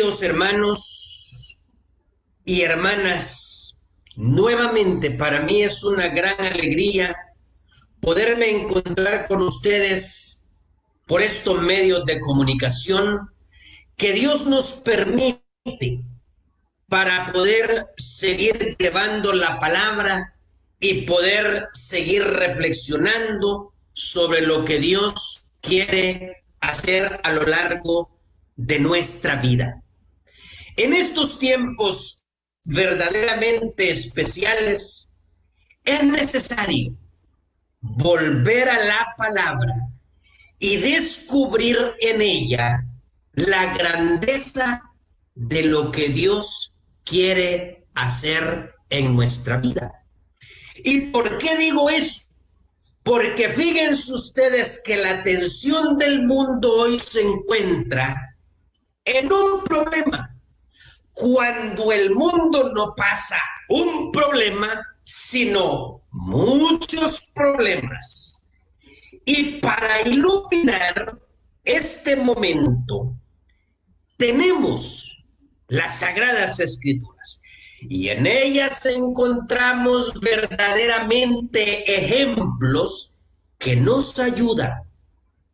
Amados hermanos y hermanas, nuevamente para mí es una gran alegría poderme encontrar con ustedes por estos medios de comunicación que Dios nos permite para poder seguir llevando la palabra y poder seguir reflexionando sobre lo que Dios quiere hacer a lo largo de nuestra vida. En estos tiempos verdaderamente especiales es necesario volver a la palabra y descubrir en ella la grandeza de lo que Dios quiere hacer en nuestra vida. ¿Y por qué digo eso? Porque fíjense ustedes que la atención del mundo hoy se encuentra en un problema, cuando el mundo no pasa un problema, sino muchos problemas. Y para iluminar este momento, tenemos las Sagradas Escrituras. Y en ellas encontramos verdaderamente ejemplos que nos ayudan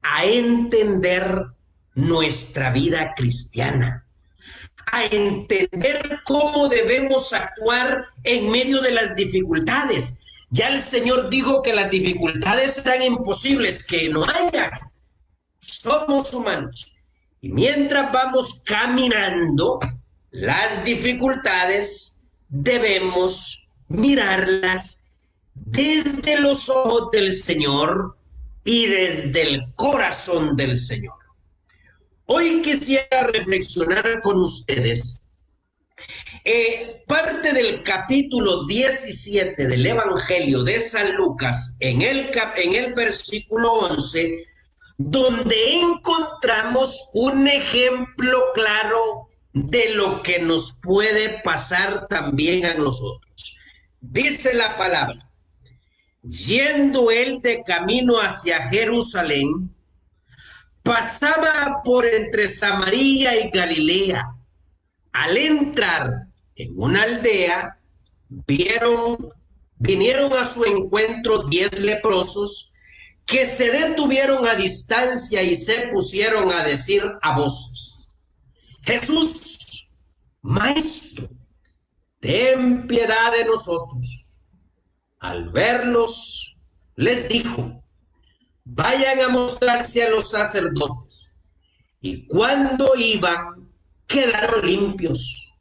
a entender nuestra vida cristiana, a entender cómo debemos actuar en medio de las dificultades. Ya el Señor dijo que las dificultades serán imposibles, que no haya. Somos humanos. Y mientras vamos caminando, las dificultades debemos mirarlas desde los ojos del Señor y desde el corazón del Señor. Hoy quisiera reflexionar con ustedes parte del capítulo 17 del Evangelio de San Lucas, en el versículo 11, donde encontramos un ejemplo claro de lo que nos puede pasar también a nosotros. Dice la palabra: yendo él de camino hacia Jerusalén, pasaba por entre Samaria y Galilea. Al entrar en una aldea, vinieron a su encuentro 10 leprosos que se detuvieron a distancia y se pusieron a decir a voces: Jesús, Maestro, ten piedad de nosotros. Al verlos, les dijo: vayan a mostrarse a los sacerdotes. Y cuando iban, quedaron limpios.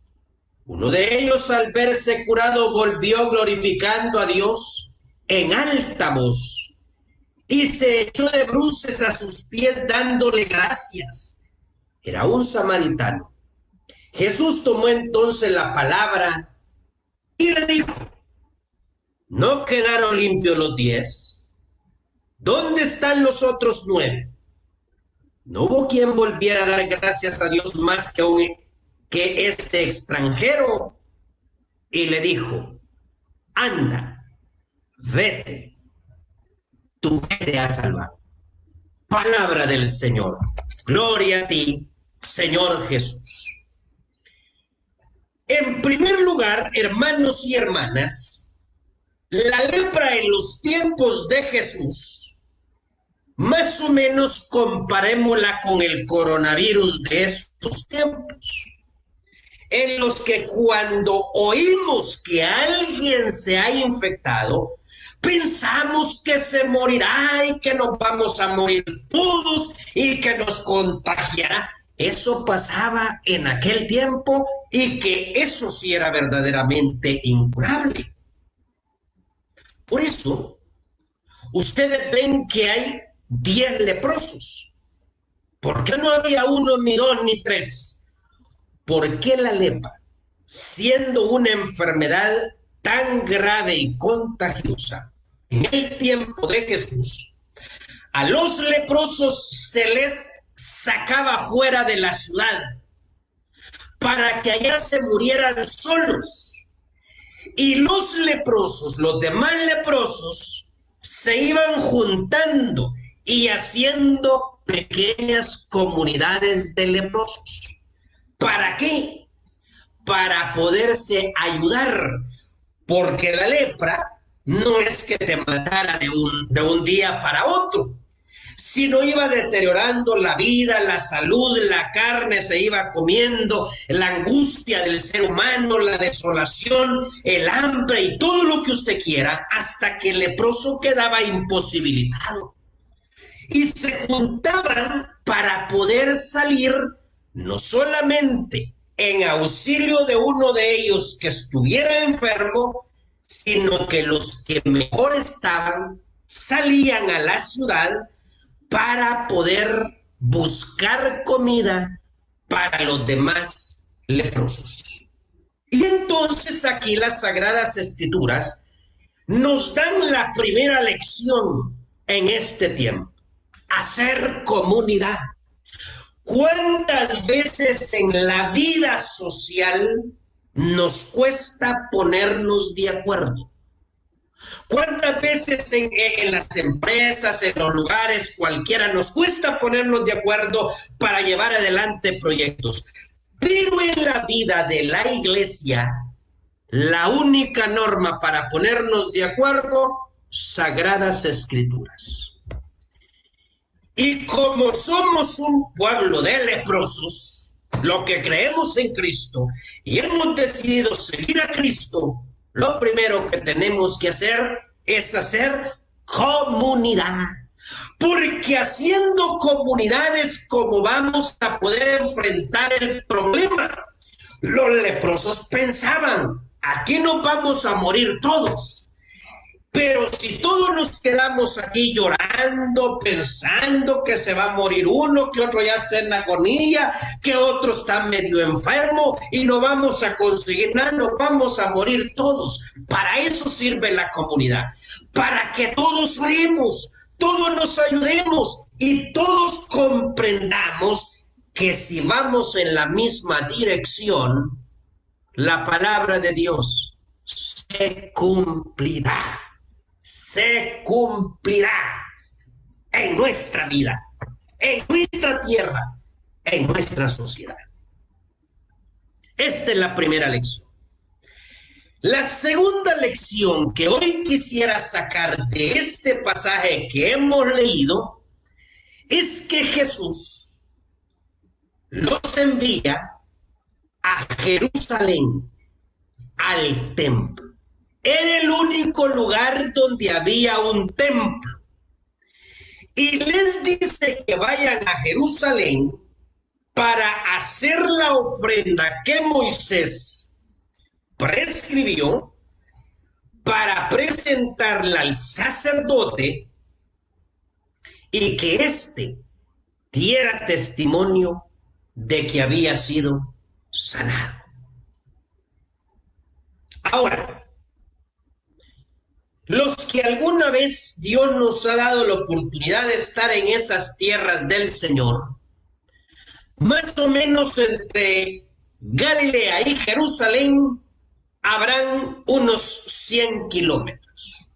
Uno de ellos, al verse curado, volvió glorificando a Dios en alta voz y se echó de bruces a sus pies dándole gracias. Era un samaritano. Jesús tomó entonces la palabra y le dijo: ¿no quedaron limpios los 10? ¿Dónde están los otros 9? No hubo quien volviera a dar gracias a Dios más que este extranjero. Y le dijo: anda, vete, tu fe te ha salvado. Palabra del Señor. Gloria a ti, Señor Jesús. En primer lugar, hermanos y hermanas, la lepra en los tiempos de Jesús, más o menos comparémosla con el coronavirus de estos tiempos, en los que cuando oímos que alguien se ha infectado, pensamos que se morirá y que nos vamos a morir todos y que nos contagiará. Eso pasaba en aquel tiempo y que eso sí era verdaderamente incurable. Por eso, ustedes ven que hay 10 leprosos. ¿Por qué no había 1, ni 2, ni 3? ¿Por qué la lepra, siendo una enfermedad tan grave y contagiosa, en el tiempo de Jesús, a los leprosos se les sacaba fuera de la ciudad para que allá se murieran solos? Y los leprosos, los demás leprosos, se iban juntando y haciendo pequeñas comunidades de leprosos. ¿Para qué? Para poderse ayudar, porque la lepra no es que te matara de un día para otro, sino iba deteriorando la vida, la salud, la carne se iba comiendo, la angustia del ser humano, la desolación, el hambre y todo lo que usted quiera, hasta que el leproso quedaba imposibilitado. Y se juntaban para poder salir, no solamente en auxilio de uno de ellos que estuviera enfermo, sino que los que mejor estaban salían a la ciudad para poder buscar comida para los demás leprosos. Y entonces aquí las Sagradas Escrituras nos dan la primera lección en este tiempo: hacer comunidad. ¿Cuántas veces en la vida social nos cuesta ponernos de acuerdo? ¿Cuántas veces en las empresas, en los lugares cualquiera, nos cuesta ponernos de acuerdo para llevar adelante proyectos? Pero en la vida de la iglesia, la única norma para ponernos de acuerdo, Sagradas Escrituras. Y como somos un pueblo de leprosos, los que creemos en Cristo y hemos decidido seguir a Cristo, lo primero que tenemos que hacer es hacer comunidad. Porque haciendo comunidad es como vamos a poder enfrentar el problema. Los leprosos pensaban, aquí nos vamos a morir todos. Pero si todos nos quedamos aquí llorando, pensando que se va a morir uno, que otro ya está en agonía, que otro está medio enfermo y no vamos a conseguir nada, nos vamos a morir todos. Para eso sirve la comunidad, para que todos oremos, todos nos ayudemos y todos comprendamos que si vamos en la misma dirección, la palabra de Dios se cumplirá. Se cumplirá en nuestra vida, en nuestra tierra, en nuestra sociedad. Esta es la primera lección. La segunda lección que hoy quisiera sacar de este pasaje que hemos leído es que Jesús los envía a Jerusalén, al templo. Era el único lugar donde había un templo. Y les dice que vayan a Jerusalén para hacer la ofrenda que Moisés prescribió, para presentarla al sacerdote y que éste diera testimonio de que había sido sanado. Ahora, los que alguna vez Dios nos ha dado la oportunidad de estar en esas tierras del Señor, más o menos entre Galilea y Jerusalén habrán unos 100 kilómetros.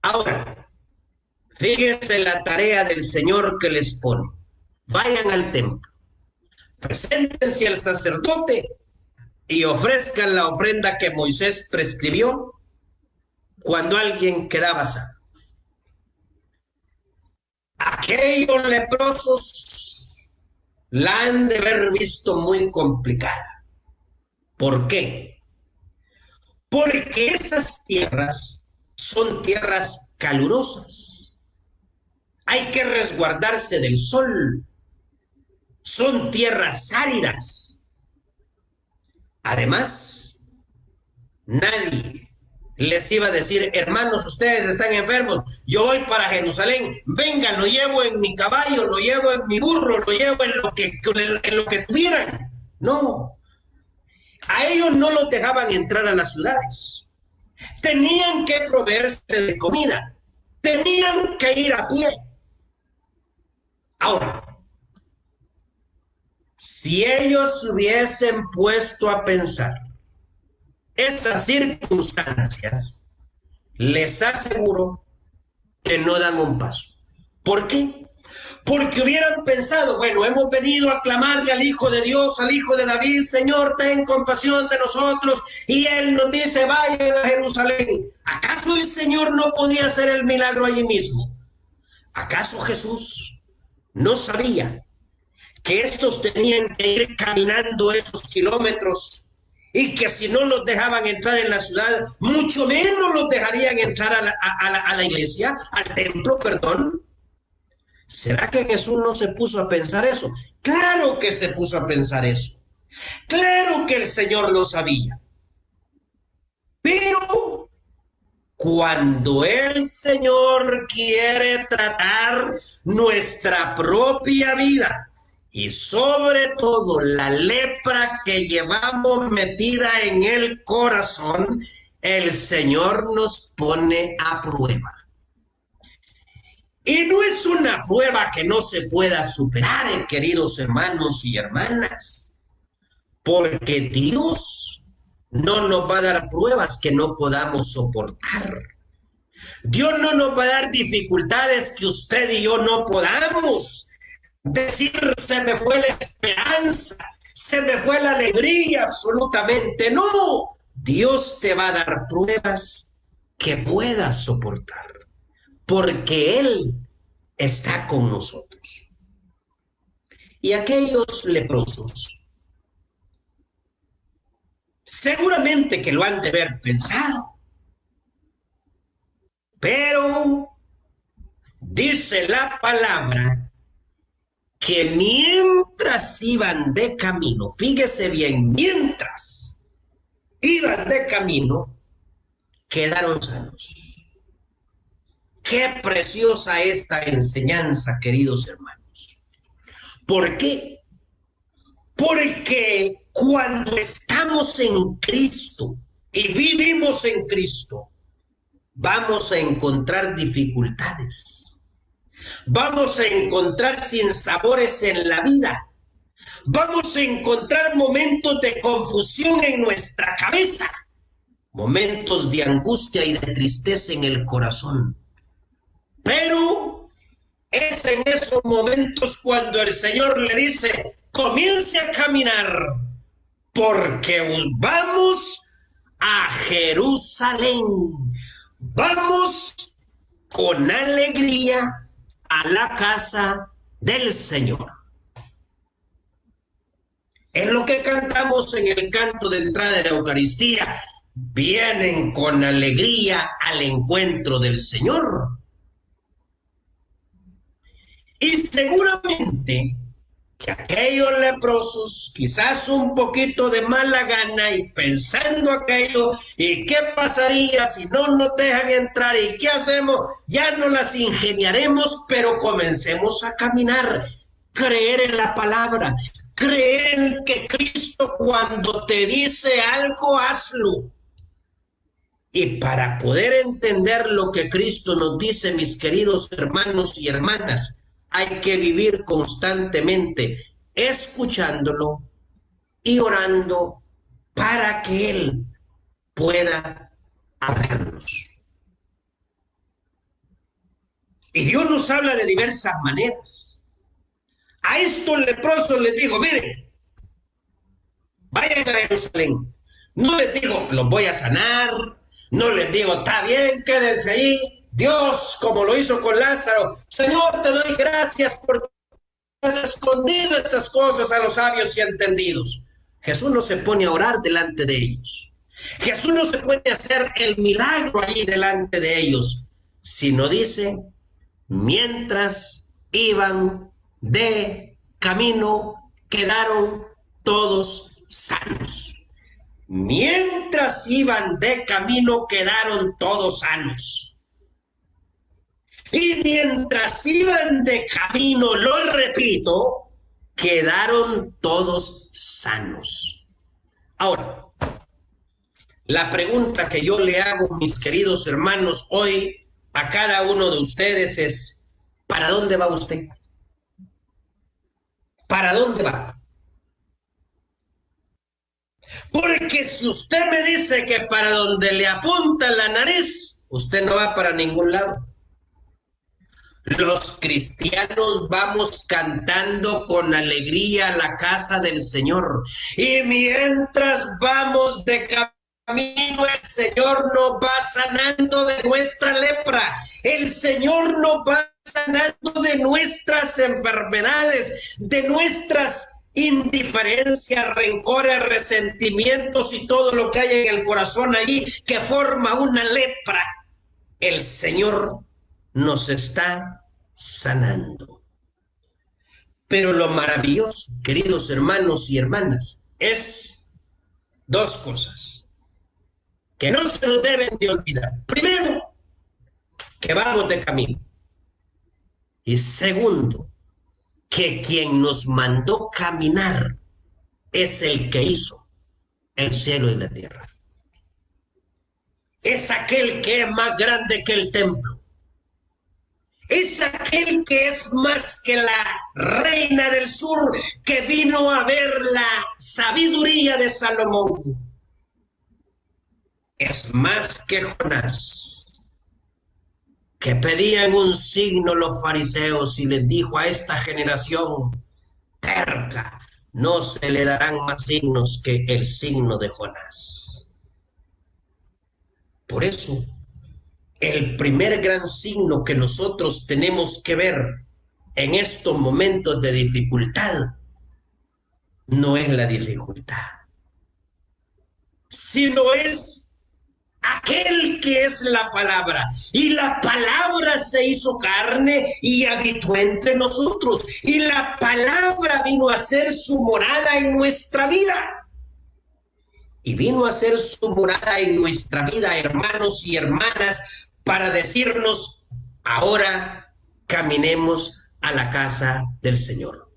Ahora, fíjense la tarea del Señor que les pone. Vayan al templo, preséntense al sacerdote y ofrezcan la ofrenda que Moisés prescribió cuando alguien quedaba sano. Aquellos leprosos la han de haber visto muy complicada. ¿Por qué? Porque esas tierras son tierras calurosas. Hay que resguardarse del sol. Son tierras áridas. Además, nadie les iba a decir, hermanos, ustedes están enfermos, yo voy para Jerusalén, vengan, lo llevo en mi caballo, lo llevo en mi burro, lo llevo en lo que tuvieran. No, a ellos no los dejaban entrar a las ciudades. Tenían que proveerse de comida, tenían que ir a pie. Ahora, si ellos se hubiesen puesto a pensar esas circunstancias, les aseguro que no dan un paso. ¿Por qué? Porque hubieran pensado, bueno, hemos venido a clamarle al Hijo de Dios, al Hijo de David, Señor, ten compasión de nosotros, y Él nos dice, vayan a Jerusalén. ¿Acaso el Señor no podía hacer el milagro allí mismo? ¿Acaso Jesús no sabía que estos tenían que ir caminando esos kilómetros y que si no los dejaban entrar en la ciudad, mucho menos los dejarían entrar a la iglesia, al templo, perdón? ¿Será que Jesús no se puso a pensar eso? Claro que se puso a pensar eso. Claro que el Señor lo sabía. Pero cuando el Señor quiere tratar nuestra propia vida y sobre todo la lepra que llevamos metida en el corazón, el Señor nos pone a prueba. Y no es una prueba que no se pueda superar, queridos hermanos y hermanas, porque Dios no nos va a dar pruebas que no podamos soportar. Dios no nos va a dar dificultades que usted y yo no podamos decir, se me fue la esperanza, se me fue la alegría, absolutamente no. Dios te va a dar pruebas que puedas soportar, porque Él está con nosotros. Y aquellos leprosos, seguramente que lo han de haber pensado, pero dice la palabra que mientras iban de camino, fíjese bien, mientras iban de camino, quedaron sanos. Qué preciosa esta enseñanza, queridos hermanos. ¿Por qué? Porque cuando estamos en Cristo y vivimos en Cristo, vamos a encontrar dificultades. Vamos a encontrar sinsabores en la vida. Vamos a encontrar momentos de confusión en nuestra cabeza, momentos de angustia y de tristeza en el corazón. Pero es en esos momentos cuando el Señor le dice, comience a caminar, porque vamos a Jerusalén. Vamos con alegría a la casa del Señor. Es lo que cantamos en el canto de entrada de la Eucaristía. Vienen con alegría al encuentro del Señor. Y seguramente que aquellos leprosos, quizás un poquito de mala gana y pensando aquello, ¿y qué pasaría si no nos dejan entrar? ¿Y qué hacemos? Ya no las ingeniaremos, pero comencemos a caminar, creer en la palabra, creer en que Cristo cuando te dice algo, hazlo. Y para poder entender lo que Cristo nos dice, mis queridos hermanos y hermanas, hay que vivir constantemente escuchándolo y orando para que Él pueda hablarnos. Y Dios nos habla de diversas maneras. A estos leprosos les dijo, miren, vayan a Jerusalén. No les digo, los voy a sanar. No les digo, está bien, quédense ahí. Dios, como lo hizo con Lázaro, Señor, te doy gracias porque has escondido estas cosas a los sabios y entendidos. Jesús no se pone a orar delante de ellos. Jesús no se pone a hacer el milagro allí delante de ellos, sino dice, mientras iban de camino, quedaron todos sanos. Mientras iban de camino, quedaron todos sanos. Y mientras iban de camino, lo repito, quedaron todos sanos. Ahora, la pregunta que yo le hago, mis queridos hermanos, hoy a cada uno de ustedes es, ¿para dónde va usted? ¿Para dónde va? Porque si usted me dice que para donde le apunta la nariz, usted no va para ningún lado. Los cristianos vamos cantando con alegría a la casa del Señor. Y mientras vamos de camino, el Señor nos va sanando de nuestra lepra. El Señor nos va sanando de nuestras enfermedades, de nuestras indiferencias, rencores, resentimientos y todo lo que hay en el corazón ahí que forma una lepra. El Señor nos está sanando. Pero lo maravilloso, queridos hermanos y hermanas, es dos cosas que no se nos deben de olvidar. Primero, que vamos de camino. Y segundo, que quien nos mandó caminar es el que hizo el cielo y la tierra. Es aquel que es más grande que el templo. Es aquel que es más que la reina del sur, que vino a ver la sabiduría de Salomón. Es más que Jonás, que pedían un signo los fariseos y les dijo a esta generación terca, no se le darán más signos que el signo de Jonás. Por eso, el primer gran signo que nosotros tenemos que ver en estos momentos de dificultad no es la dificultad, sino es aquel que es la palabra. Y la palabra se hizo carne y habitó entre nosotros. Y la palabra vino a ser su morada en nuestra vida. Y vino a ser su morada en nuestra vida, hermanos y hermanas, para decirnos, ahora caminemos a la casa del Señor.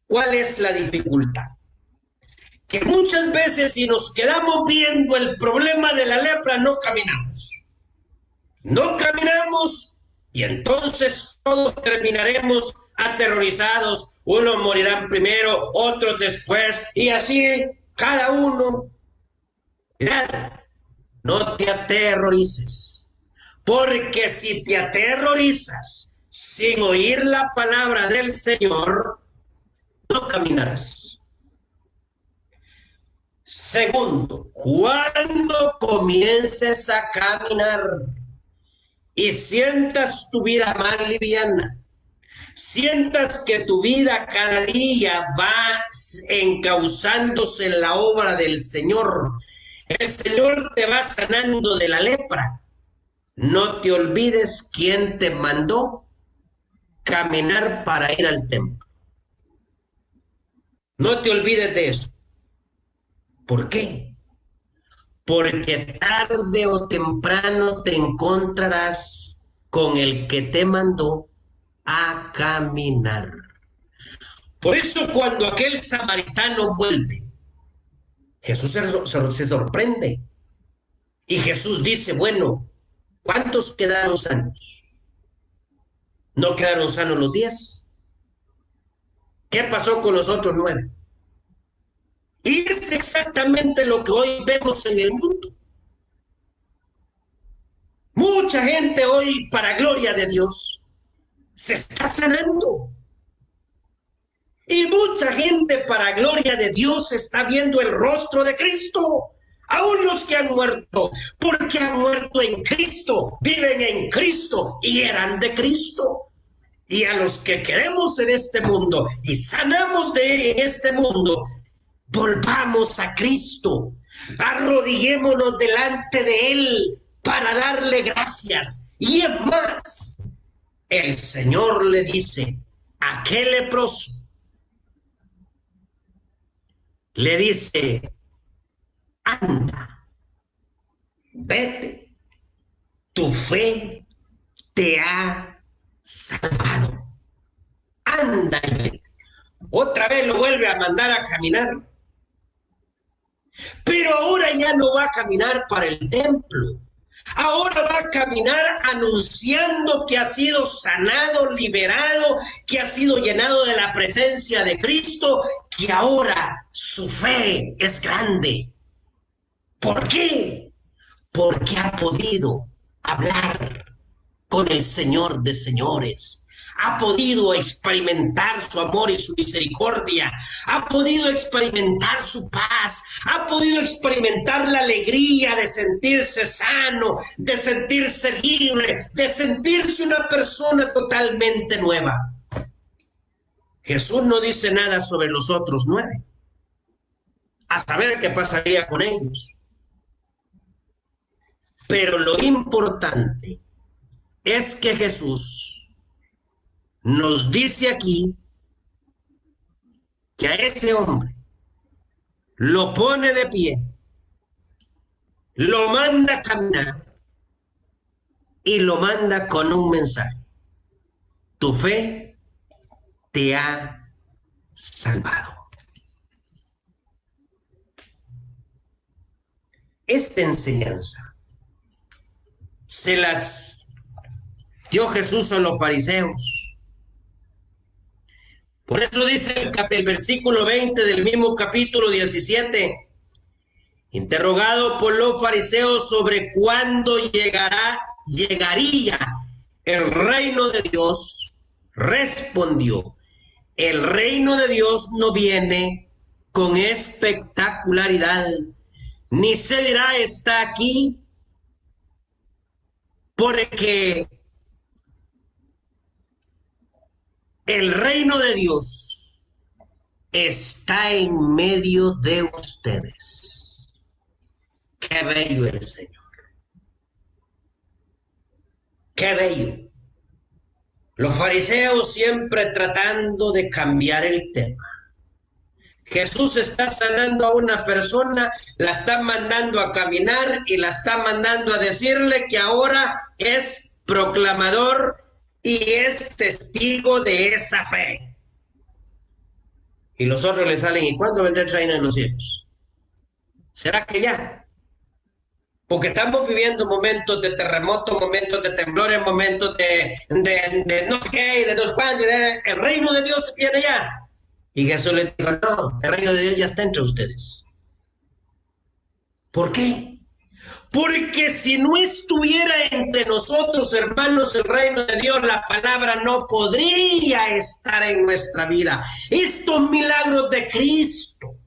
¿Cuál es la dificultad? Que muchas veces si nos quedamos viendo el problema de la lepra, no caminamos. No caminamos y entonces todos terminaremos aterrorizados. Unos morirán primero, otros después, y así cada uno. Mirad, no te aterrorices, porque si te aterrorizas sin oír la palabra del Señor, no caminarás. Segundo, cuando comiences a caminar y sientas tu vida más liviana, sientas que tu vida cada día va encauzándose en la obra del Señor, el Señor te va sanando de la lepra. No te olvides quién te mandó caminar para ir al templo. No te olvides de eso. ¿Por qué? Porque tarde o temprano te encontrarás con el que te mandó a caminar. Por eso cuando aquel samaritano vuelve, Jesús se sorprende. Y Jesús dice, bueno, ¿cuántos quedaron sanos? ¿No quedaron sanos los 10? ¿Qué pasó con los otros 9? Y es exactamente lo que hoy vemos en el mundo. Mucha gente hoy, para gloria de Dios, se está sanando. Y mucha gente, para gloria de Dios, está viendo el rostro de Cristo. Aún los que han muerto, porque han muerto en Cristo, viven en Cristo y eran de Cristo. Y a los que quedemos en este mundo y sanamos en este mundo, volvamos a Cristo, arrodillémonos delante de Él para darle gracias. Y es más, el Señor le dice a aquel leproso, le dice, anda, vete, tu fe te ha salvado. Anda y vete. Otra vez lo vuelve a mandar a caminar. Pero ahora ya no va a caminar para el templo. Ahora va a caminar anunciando que ha sido sanado, liberado, que ha sido llenado de la presencia de Cristo, que ahora su fe es grande. ¿Por qué? Porque ha podido hablar. con el Señor de señores. Ha podido experimentar su amor y su misericordia, ha podido experimentar su paz, ha podido experimentar la alegría de sentirse sano, de sentirse libre, de sentirse una persona totalmente nueva. Jesús no dice nada sobre los otros 9, a saber qué pasaría con ellos. Pero lo importante es que Jesús nos dice aquí que a ese hombre lo pone de pie, lo manda a caminar y lo manda con un mensaje: tu fe te ha salvado. Esta enseñanza se las dio Jesús a los fariseos. Por eso dice el versículo 20 del mismo capítulo 17, interrogado por los fariseos sobre cuándo llegaría el reino de Dios, respondió: el reino de Dios no viene con espectacularidad, ni se dirá está aquí, porque el reino de Dios está en medio de ustedes. Qué bello el Señor. Qué bello. Los fariseos siempre tratando de cambiar el tema. Jesús está sanando a una persona, la está mandando a caminar y la está mandando a decirle que ahora es proclamador y es testigo de esa fe. Y los otros le salen: ¿y cuándo vendrá el reino de los cielos? ¿Será que ya? Porque estamos viviendo momentos de terremotos, momentos de temblores, momentos de no sé qué, de no sé cuánto, el reino de Dios viene ya. Y Jesús le dijo: no, el reino de Dios ya está entre ustedes. ¿Por qué? Porque si no estuviera entre nosotros, hermanos, el reino de Dios, la palabra no podría estar en nuestra vida. Estos milagros de Cristo,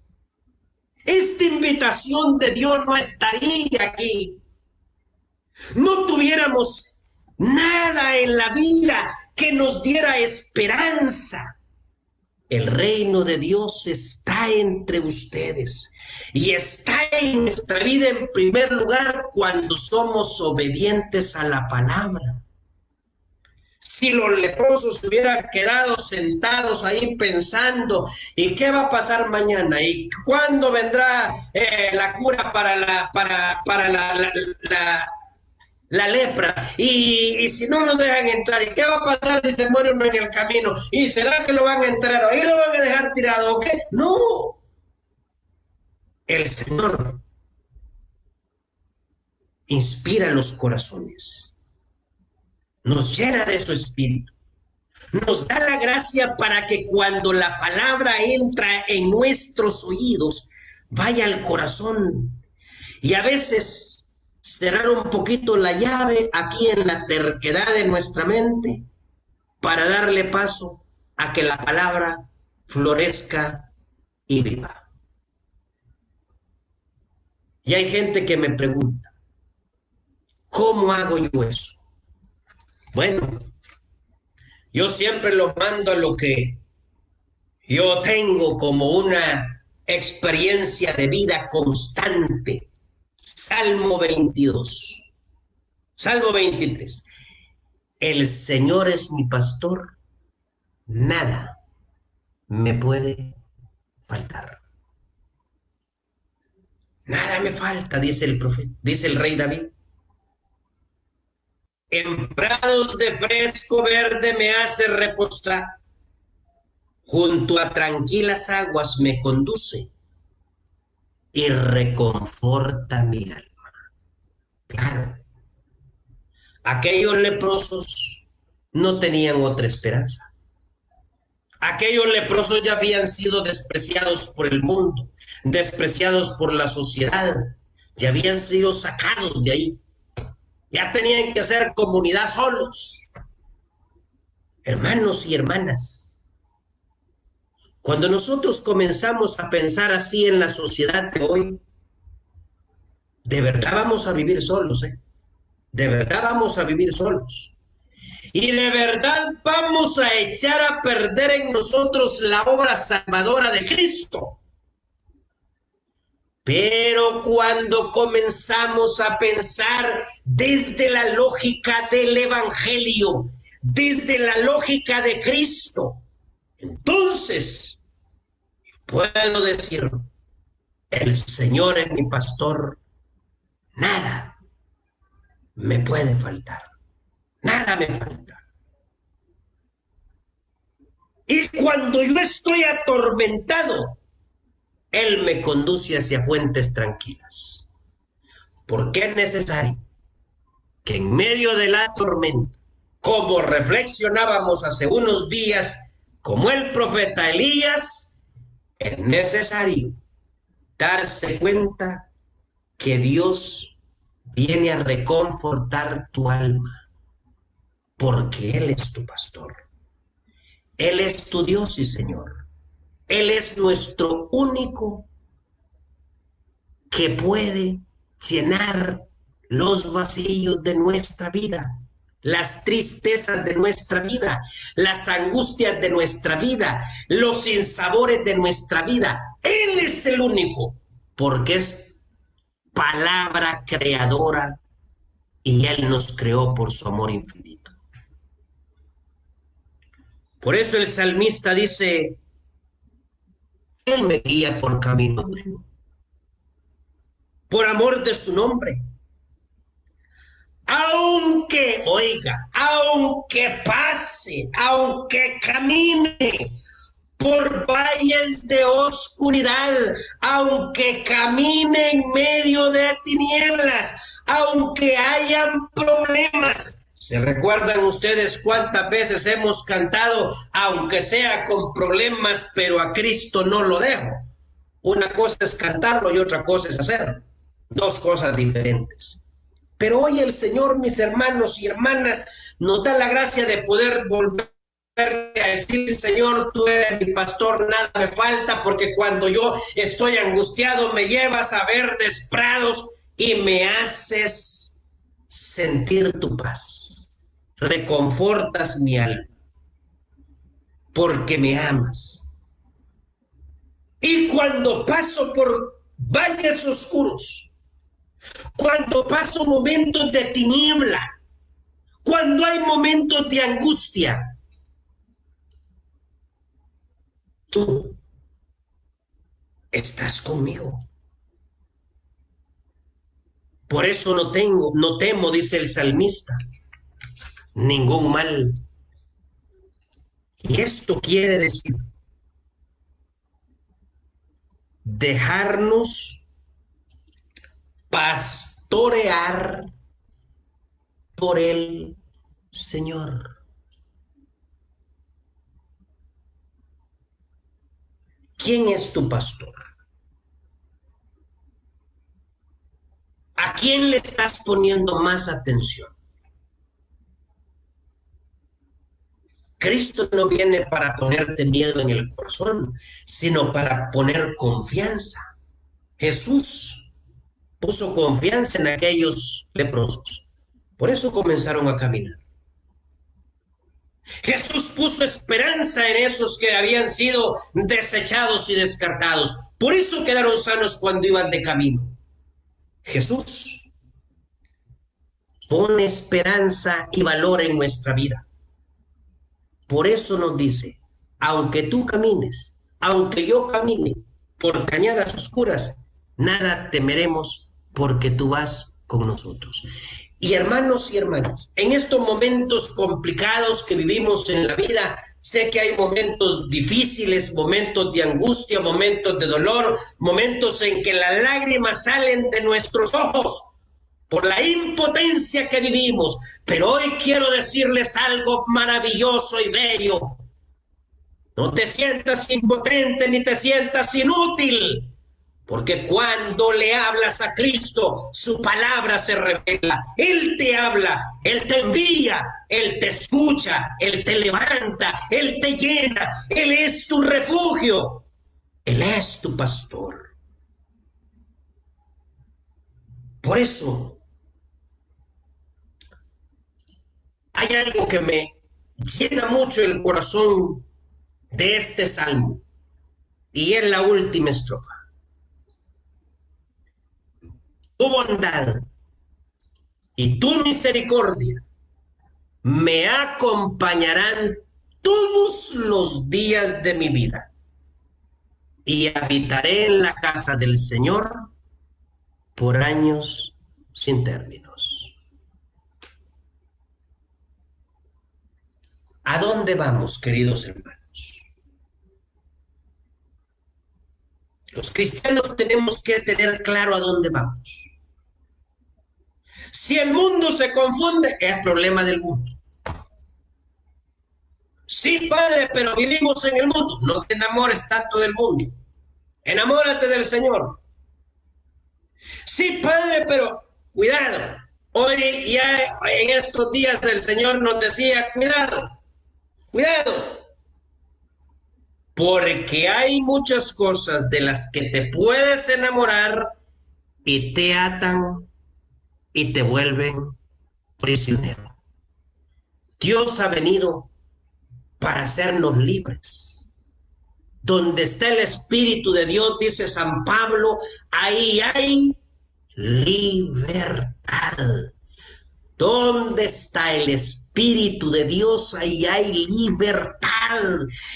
esta invitación de Dios no estaría aquí. No tuviéramos nada en la vida que nos diera esperanza. El reino de Dios está entre ustedes y está en nuestra vida en primer lugar cuando somos obedientes a la palabra. Si los leprosos hubieran quedado sentados ahí pensando: ¿y qué va a pasar mañana? ¿Y cuándo vendrá la cura para la lepra? Y si no nos dejan entrar, ¿y qué va a pasar si se muere uno en el camino? ¿Y será que lo van a entrar ahí, lo van a dejar tirado o qué? No. El Señor inspira los corazones, nos llena de su espíritu, nos da la gracia para que cuando la palabra entra en nuestros oídos, vaya al corazón. Y a veces cerrar un poquito la llave aquí en la terquedad de nuestra mente para darle paso a que la palabra florezca y viva. Y hay gente que me pregunta: ¿cómo hago yo eso? Bueno, yo siempre lo mando a lo que yo tengo como una experiencia de vida constante. Salmo 22, Salmo 23. El Señor es mi pastor, nada me puede faltar. Nada me falta, dice el profeta, dice el rey David. En prados de fresco verde me hace reposar, junto a tranquilas aguas me conduce y reconforta mi alma. Claro, aquellos leprosos no tenían otra esperanza. Aquellos leprosos ya habían sido despreciados por el mundo, despreciados por la sociedad, ya habían sido sacados de ahí. Ya tenían que hacer comunidad solos. Hermanos y hermanas, cuando nosotros comenzamos a pensar así en la sociedad de hoy, de verdad vamos a vivir solos, ¿eh? De verdad vamos a vivir solos. Y de verdad vamos a echar a perder en nosotros la obra salvadora de Cristo. Pero cuando comenzamos a pensar desde la lógica del Evangelio, desde la lógica de Cristo, entonces puedo decir, el Señor es mi pastor, nada me puede faltar, nada me falta. Y cuando yo estoy atormentado, Él me conduce hacia fuentes tranquilas. Porque es necesario que en medio de la tormenta, como reflexionábamos hace unos días, como el profeta Elías, es necesario darse cuenta que Dios viene a reconfortar tu alma, porque Él es tu pastor. Él es tu Dios y Señor. Él es nuestro único que puede llenar los vacíos de nuestra vida, las tristezas de nuestra vida, las angustias de nuestra vida, los sinsabores de nuestra vida. Él es el único, porque es palabra creadora y Él nos creó por su amor infinito. Por eso el salmista dice, Él me guía por camino bueno, por amor de su nombre. Aunque, oiga, aunque pase, aunque camine por valles de oscuridad, aunque camine en medio de tinieblas, aunque hayan problemas. ¿Se recuerdan ustedes cuántas veces hemos cantado, aunque sea con problemas, pero a Cristo no lo dejo? Una cosa es cantarlo y otra cosa es hacerlo. Dos cosas diferentes. Pero hoy el Señor, mis hermanos y hermanas, nos da la gracia de poder volver a decir, Señor, tú eres mi pastor, nada me falta, porque cuando yo estoy angustiado me llevas a verdes prados y me haces sentir tu paz. Reconfortas mi alma, porque me amas. Y cuando paso por valles oscuros, cuando paso momentos de tiniebla, cuando hay momentos de angustia, tú estás conmigo. Por eso no temo, dice el salmista, ningún mal. Y esto quiere decir dejarnos pastorear por el Señor. ¿Quién es tu pastor? ¿A quién le estás poniendo más atención? Cristo no viene para ponerte miedo en el corazón, sino para poner confianza. Jesús puso confianza en aquellos leprosos. Por eso comenzaron a caminar. Jesús puso esperanza en esos que habían sido desechados y descartados. Por eso quedaron sanos cuando iban de camino. Jesús pone esperanza y valor en nuestra vida. Por eso nos dice, aunque tú camines, aunque yo camine por cañadas oscuras, nada temeremos porque tú vas con nosotros. Y hermanos y hermanas, en estos momentos complicados que vivimos en la vida, sé que hay momentos difíciles, momentos de angustia, momentos de dolor, momentos en que las lágrimas salen de nuestros ojos por la impotencia que vivimos, pero hoy quiero decirles algo maravilloso y bello. No te sientas impotente ni te sientas inútil, Porque cuando le hablas a Cristo, su palabra se revela. Él te habla, Él te envía, Él te escucha, Él te levanta, Él te llena. Él es tu refugio, Él es tu pastor. Por eso, hay algo que me llena mucho el corazón de este salmo, y es la última estrofa. Tu bondad y tu misericordia me acompañarán todos los días de mi vida, y habitaré en la casa del Señor por años sin términos. ¿A dónde vamos, queridos hermanos? Los cristianos tenemos que tener claro a dónde vamos. Si el mundo se confunde, es problema del mundo. Sí, Padre, pero vivimos en el mundo. No te enamores tanto del mundo. Enamórate del Señor. Sí, Padre, pero cuidado. Hoy ya en estos días el Señor nos decía, cuidado, cuidado. Porque hay muchas cosas de las que te puedes enamorar y te atan y te vuelven prisionero. Dios ha venido para hacernos libres. Donde está el Espíritu de Dios, dice San Pablo, ahí hay libertad. ¿Dónde está el Espíritu de Dios? Ahí hay libertad.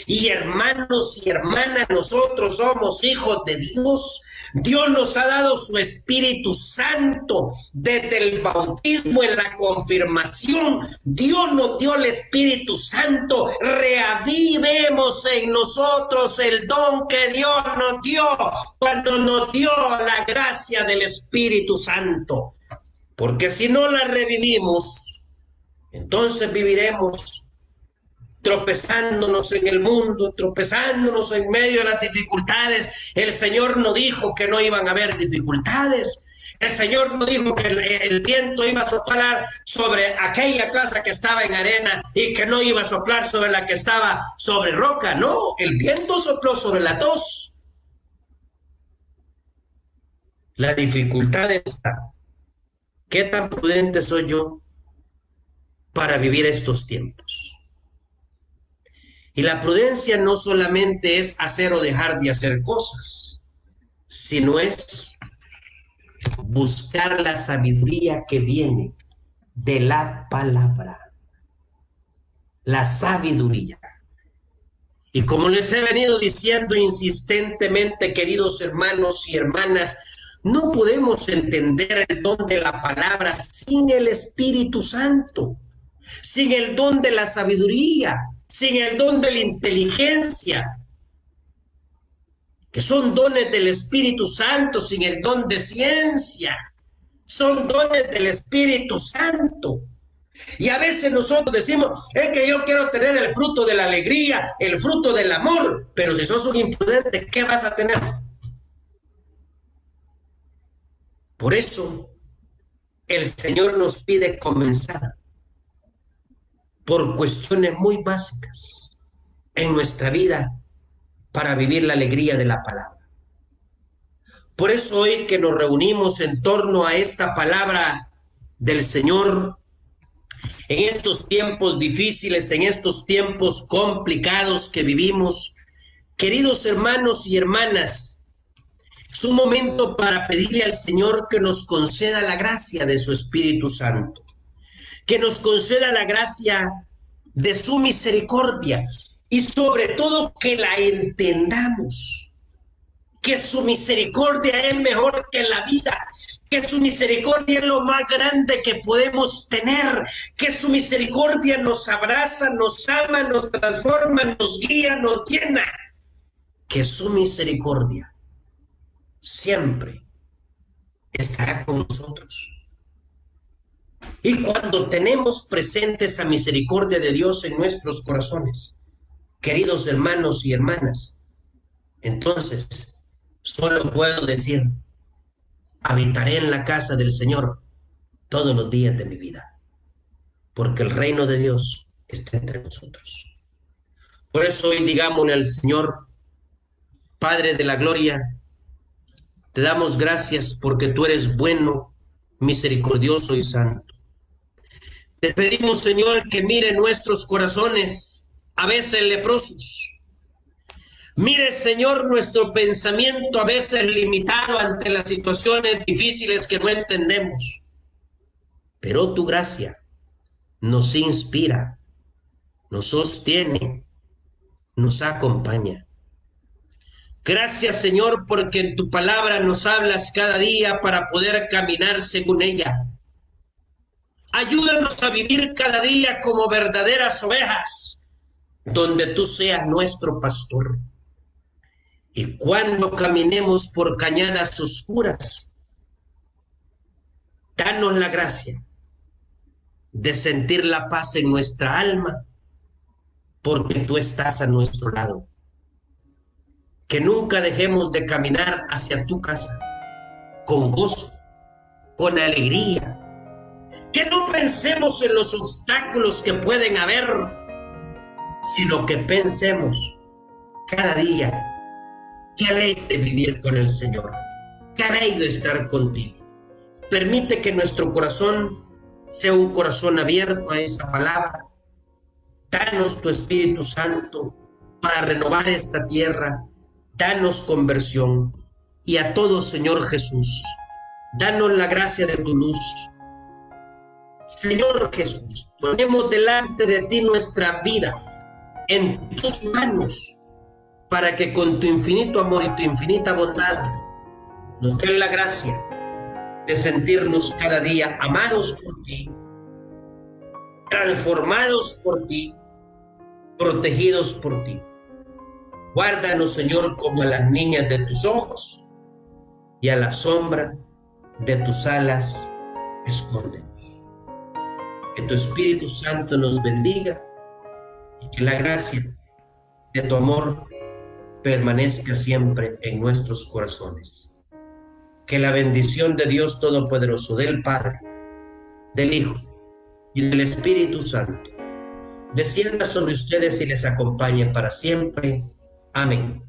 Y hermanos y hermanas, nosotros somos hijos de Dios. Dios nos ha dado su Espíritu Santo desde el bautismo, en la confirmación. Dios nos dio el Espíritu Santo. Reavivemos en nosotros el don que Dios nos dio cuando nos dio la gracia del Espíritu Santo. Porque si no la revivimos, entonces viviremos tropezándonos en el mundo, tropezándonos en medio de las dificultades. El Señor no dijo que no iban a haber dificultades. El Señor no dijo que el viento iba a soplar sobre aquella casa que estaba en arena y que no iba a soplar sobre la que estaba sobre roca. No, el viento sopló sobre las dos. La dificultad está. ¿Qué tan prudente soy yo para vivir estos tiempos? Y la prudencia no solamente es hacer o dejar de hacer cosas, sino es buscar la sabiduría que viene de la palabra. La sabiduría. Y como les he venido diciendo insistentemente, queridos hermanos y hermanas, no podemos entender el don de la palabra sin el Espíritu Santo, sin el don de la sabiduría, sin el don de la inteligencia, que son dones del Espíritu Santo, sin el don de ciencia, son dones del Espíritu Santo. Y a veces nosotros decimos, es que yo quiero tener el fruto de la alegría, el fruto del amor, pero si sos un imprudente, ¿qué vas a tener? Por eso, el Señor nos pide comenzar por cuestiones muy básicas en nuestra vida para vivir la alegría de la palabra. Por eso hoy que nos reunimos en torno a esta palabra del Señor, en estos tiempos difíciles, en estos tiempos complicados que vivimos, queridos hermanos y hermanas, es un momento para pedirle al Señor que nos conceda la gracia de su Espíritu Santo, que nos conceda la gracia de su misericordia y sobre todo que la entendamos, que su misericordia es mejor que la vida, que su misericordia es lo más grande que podemos tener, que su misericordia nos abraza, nos ama, nos transforma, nos guía, nos llena, que su misericordia siempre estará con nosotros. Y cuando tenemos presente esa misericordia de Dios en nuestros corazones, queridos hermanos y hermanas, entonces Solo puedo decir, habitaré en la casa del Señor todos los días de mi vida, porque el reino de Dios está entre nosotros. Por eso hoy digámosle al Señor, Padre de la gloria, te damos gracias porque tú eres bueno, misericordioso y santo. Te pedimos, Señor, que mire nuestros corazones, a veces leprosos. Mire, Señor, nuestro pensamiento a veces limitado ante las situaciones difíciles que no entendemos. Pero tu gracia nos inspira, nos sostiene, nos acompaña. Gracias, Señor, porque en tu palabra nos hablas cada día para poder caminar según ella. Ayúdanos a vivir cada día como verdaderas ovejas, donde tú seas nuestro pastor. Y cuando caminemos por cañadas oscuras, danos la gracia de sentir la paz en nuestra alma, porque tú estás a nuestro lado. Que nunca dejemos de caminar hacia tu casa con gozo, con alegría. Que no pensemos en los obstáculos que pueden haber, sino que pensemos cada día, qué alegre vivir con el Señor, qué bello estar contigo. Permite que nuestro corazón sea un corazón abierto a esa palabra. Danos tu Espíritu Santo para renovar esta tierra. Danos conversión. Y a todos, Señor Jesús, danos la gracia de tu luz. Señor Jesús, ponemos delante de ti nuestra vida en tus manos, para que con tu infinito amor y tu infinita bondad nos den la gracia de sentirnos cada día amados por ti, transformados por ti, protegidos por ti. Guárdanos, Señor, como a las niñas de tus ojos, y a la sombra de tus alas escóndenos. Que tu Espíritu Santo nos bendiga y que la gracia de tu amor permanezca siempre en nuestros corazones. Que la bendición de Dios Todopoderoso, del Padre, del Hijo y del Espíritu Santo descienda sobre ustedes y les acompañe para siempre. Amén.